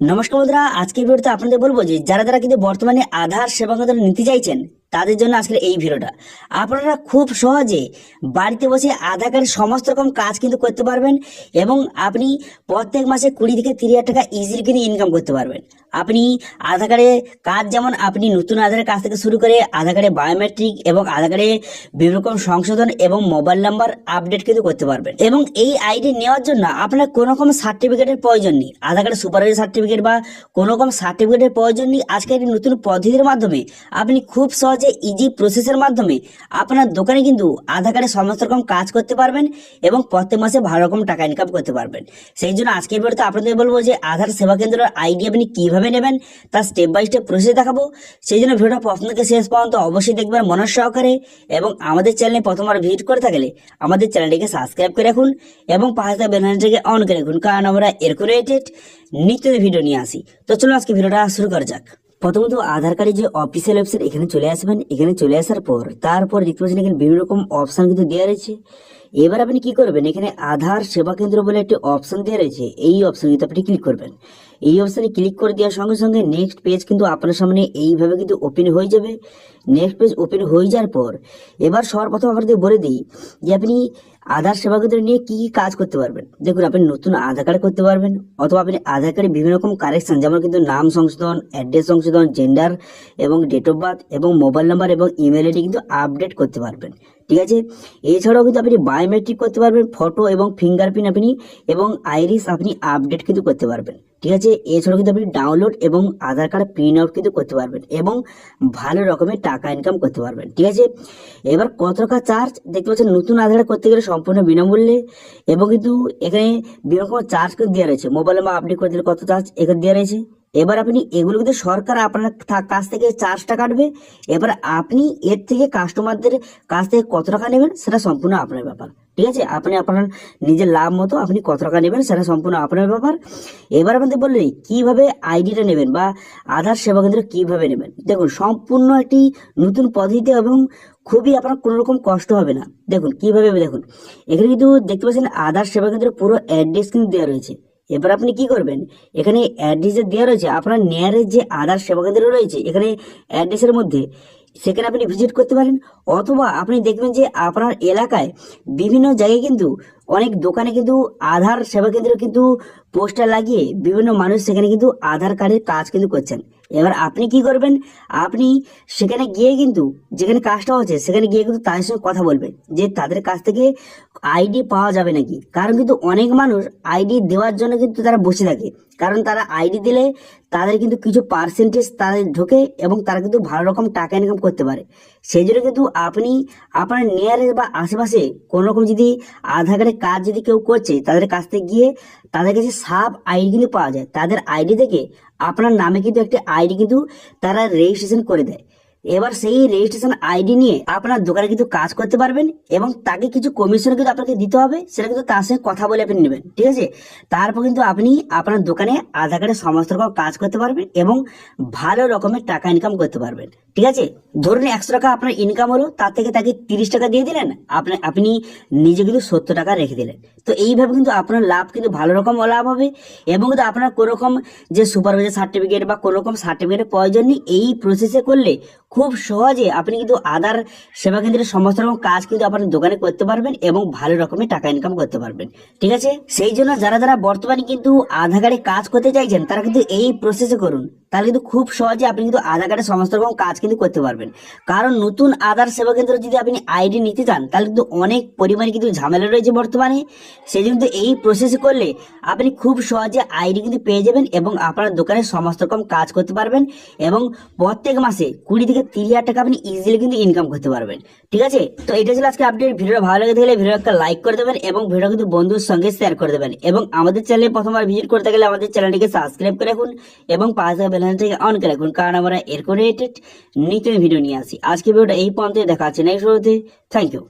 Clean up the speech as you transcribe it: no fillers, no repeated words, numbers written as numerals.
নমস্কার বন্ধুরা, আজকের ভিডিওতে আপনাদের বলবো যে যারা যারা কিন্তু বর্তমানে আধার সেবা কেন্দ্র নিতে চাইছেন তাদের জন্য আজকের এই ভিডিওটা। আপনারা খুব সহজে বাড়িতে বসে আধার কার্ডের সমস্ত রকম কাজ কিন্তু করতে পারবেন এবং আপনি প্রত্যেক মাসে 20 থেকে 30 হাজার টাকা ইজিলি কিন্তু ইনকাম করতে পারবেন। আপনি আধার কার্ডে কাজ যেমন আপনি নতুন আধারের কাজ থেকে শুরু করে আধার কার্ডে বায়োমেট্রিক এবং আধার কার্ডে বিভিন্ন রকম সংশোধন এবং মোবাইল নাম্বার আপডেট কিন্তু করতে পারবেন। এবং এই আইডি নেওয়ার জন্য আপনার কোনো রকম সার্টিফিকেটের প্রয়োজন নেই, আধার কার্ডের সুপারভাইজার সার্টিফিকেট বা কোনো রকম সার্টিফিকেটের প্রয়োজন নেই। আজকের এই নতুন পদ্ধতির মাধ্যমে আপনি খুব সহজে ইজি প্রসেসের মাধ্যমে আপনার দোকানে কিন্তু আধার কার্ডের সমস্ত রকম কাজ করতে পারবেন এবং প্রত্যেক মাসে ভালো রকম টাকা ইনকাম করতে পারবেন। সেই জন্য আজকের ভিডিওতে আপনাদের বলবো যে আধার সেবা কেন্দ্রের আইডি আপনি কিভাবে নেবেন তার স্টেপ বাই স্টেপ প্রসেস দেখাবো। সেই জন্য ভিডিওটা প্রথম থেকে শেষ পর্যন্ত অবশ্যই দেখবেন মনোযোগ সহকারে এবং আমাদের চ্যানেলে প্রথমবার ভিজিট করে থাকলে আমাদের চ্যানেলটিকে সাবস্ক্রাইব করে রাখুন এবং পাশে থাকা বেল আইকনটিকে অন করে রাখুন, কারণ আমরা এরকম রিলেটেড নিত্য ভিডিও নিয়ে আসি। তো চলুন আজকে ভিডিওটা শুরু করা যাক। প্রথমত আধার কার্ডের যে অফিসিয়াল ওয়েবসাইট এখানে চলে আসবেন। এখানে চলে আসার পর তারপর দেখতে পাচ্ছেন এখানে বিভিন্ন রকম অপশন কিন্তু দেওয়া রয়েছে। এবার আপনি কি করবেন, এখানে আধার সেবা কেন্দ্র বলে একটি অপশন দেওয়া রয়েছে, এই অপশন কিন্তু আপনি ক্লিক করবেন। এই অপশনে ক্লিক করে দেওয়ার সঙ্গে সঙ্গে নেক্সট পেজ কিন্তু আপনার সামনে এইভাবে কিন্তু ওপেন হয়ে যাবে। নেক্সট পেজ ওপেন হয়ে যাওয়ার পর এবার সর্বপ্রথম আপনাদের বলে দিই যে আপনি আধার সেবা কেন্দ্র নিয়ে কি কি কাজ করতে পারবেন। দেখুন, আপনি নতুন আধার কার্ড করতে পারবেন, অথবা আপনি আধার কার্ডে বিভিন্ন রকম কারেকশন যেমন কিন্তু নাম সংশোধন, অ্যাড্রেস সংশোধন, জেন্ডার এবং ডেট অফ বার্থ এবং মোবাইল নাম্বার এবং ইমেল আইডি কিন্তু আপডেট করতে পারবেন। ঠিক আছে, এছাড়াও কিন্তু আপনি বায়োমেট্রিক করতে পারবেন, ফটো এবং ফিঙ্গারপ্রিন্ট আপনি এবং আইরিস আপনি আপডেট কিন্তু করতে পারবেন। ঠিক আছে, এছাড়াও কিন্তু আপনি ডাউনলোড এবং আধার কার্ড প্রিন্ট আউট কিন্তু করতে পারবেন এবং ভালো রকমের টাকা ইনকাম করতে পারবেন। ঠিক আছে, এবার কত টাকা চার্জ দেখতে পাচ্ছেন, নতুন আধার কার্ড করতে গেলে সম্পূর্ণ বিনামূল্যে এবং কিন্তু এখানে বিভিন্ন রকম চার্জ কিন্তু দেওয়া রয়েছে। মোবাইল নাম্বার আপডেট করে দিলে কত চার্জ এখানে দেওয়া রয়েছে। এবার আপনি এগুলো কিন্তু সরকার আপনার কাছ থেকে চার্জটা কাটবে। এবার আপনি এর থেকে কাস্টমারদের কাছ থেকে কত টাকা নেবেন সেটা সম্পূর্ণ আপনার ব্যাপার। ঠিক আছে, আপনি আপনার নিজের লাভ মতো আপনি কত টাকা নেবেন সেটা সম্পূর্ণ আপনার ব্যাপার। এবার আপনাদের বললে কিভাবে আইডিটা নেবেন বা আধার সেবা কেন্দ্র কিভাবে নেবেন। দেখুন, সম্পূর্ণ একটি নতুন পদ্ধতি এবং খুবই আপনার কোনো রকম কষ্ট হবে না। দেখুন কিভাবে, দেখুন এখানে কিন্তু দেখতে পাচ্ছেন আধার সেবা কেন্দ্রের পুরো অ্যাড্রেস কিন্তু দেওয়া রয়েছে। এবার আপনি কি করবেন, এখানে অ্যাড্রেসে দেওয়া রয়েছে আপনার নিয়ারের যে আধার সেবা কেন্দ্র রয়েছে এখানে অ্যাড্রেসের মধ্যে, সেখানে আপনি ভিজিট করতে পারেন। অথবা আপনি দেখবেন যে আপনার এলাকায় বিভিন্ন জায়গায় কিন্তু অনেক দোকানে কিন্তু আধার সেবা কেন্দ্র কিন্তু পোস্টার লাগিয়ে বিভিন্ন মানুষ সেখানে কিন্তু আধার কার্ডের কাজ কিন্তু করছেন। এবার আপনি কি করবেন, আপনি সেখানে গিয়ে কিন্তু যেখানে কাজটা হচ্ছে সেখানে গিয়ে কিন্তু তাদের সঙ্গে কথা বলবেন যে তাদের কাছ থেকে আইডি পাওয়া যাবে নাকি। কারণ কিন্তু অনেক মানুষ আইডি দেওয়ার জন্য কিন্তু তারা বসে থাকে, কারণ তারা আইডি দিলে তাদের কিন্তু কিছু পার্সেন্টেজ তাদের ঢোকে এবং তারা কিন্তু ভালো রকম টাকা ইনকাম করতে পারে। সেই জন্য কিন্তু আপনি আপনার নিয়ারে বা আশেপাশে কোনো রকম যদি আধার কার্ডের কাজ যদি কেউ করছে তাদের কাছ থেকে গিয়ে তাদের কাছে সাব আইডি কিন্তু পাওয়া যায়, তাদের আইডি থেকে আপনার নামে কিন্তু একটা আইডি কিন্তু তারা রেজিস্ট্রেশন করে দেয়। এবার সেই রেজিস্ট্রেশন আইডি নিয়ে আপনার দোকানে কিন্তু কাজ করতে পারবেন এবং তাকে কিছু কমিশন কিন্তু আপনাকে দিতে হবে, সেটা কিন্তু তার সঙ্গে কথা বলে আপনি নেবেন। ঠিক আছে, তারপর কিন্তু আপনি আপনার দোকানে আধার কার্ডের সমস্ত রকম কাজ করতে পারবেন এবং ভালো রকমের টাকা ইনকাম করতে পারবেন। ঠিক আছে, ধরুন 100 টাকা আপনার ইনকাম হলো, তার থেকে তাকে 30 টাকা দিয়ে দিলেন, আপনি নিজে কিন্তু 70 টাকা রেখে দিলেন। তো এইভাবে কিন্তু আপনার লাভ কিন্তু ভালো রকম লাভ হবে এবং কিন্তু আপনার কোনো রকম যে সুপারভাইজার সার্টিফিকেট বা কোনো রকম সার্টিফিকেটের প্রয়োজন নেই। এই প্রসেসে করলে খুব সহজে আপনি কিন্তু আধার সেবা কেন্দ্রের সমস্ত রকম কাজ কিন্তু আপনার দোকানে করতে পারবেন এবং ভালো রকমের টাকা ইনকাম করতে পারবেন। ঠিক আছে, সেই জন্য যারা যারা বর্তমানে কিন্তু আধার কার্ডে কাজ করতে চাইছেন তারা কিন্তু এই প্রসেসে করুন, তাহলে কিন্তু খুব সহজে আপনি কিন্তু আধার কার্ডের সমস্ত রকম কাজ কিন্তু করতে পারবেন। কারণ নতুন আধার সেবা কেন্দ্র যদি আপনি আইডি নিতে চান তাহলে কিন্তু অনেক পরিমাণে কিন্তু ঝামেলা রয়েছে বর্তমানে। সেই জন্য এই প্রসেসে করলে আপনি খুব সহজে আইডি কিন্তু পেয়ে যাবেন এবং আপনার দোকানে সমস্ত রকম কাজ করতে পারবেন এবং প্রত্যেক মাসে 20 থেকে 30 হাজার টাকা আপনি ইজিলি কিন্তু ইনকাম করতে পারবেন। ঠিক আছে, তো এটা ছিল আজকে আপডেট। ভিডিওটা ভালো লেগে থাকলে ভিডিও একটা লাইক করে দেবেন এবং ভিডিও কিন্তু বন্ধুর সঙ্গে শেয়ার করে দেবেন এবং আমাদের চ্যানেলে প্রথমবার ভিজিট করতে গেলে আমাদের চ্যানেলটিকে সাবস্ক্রাইব করে রাখুন এবং পাশে বেল আইকনটিকে অন করে রাখুন, কারণ আমরা এরকম রিলেটেড নিত্য ভিডিও নিয়ে আসি। আজকে ভিডিওটা এই পর্যন্ত, দেখা হচ্ছে নেক্সট ভিডিওতে। Thank you.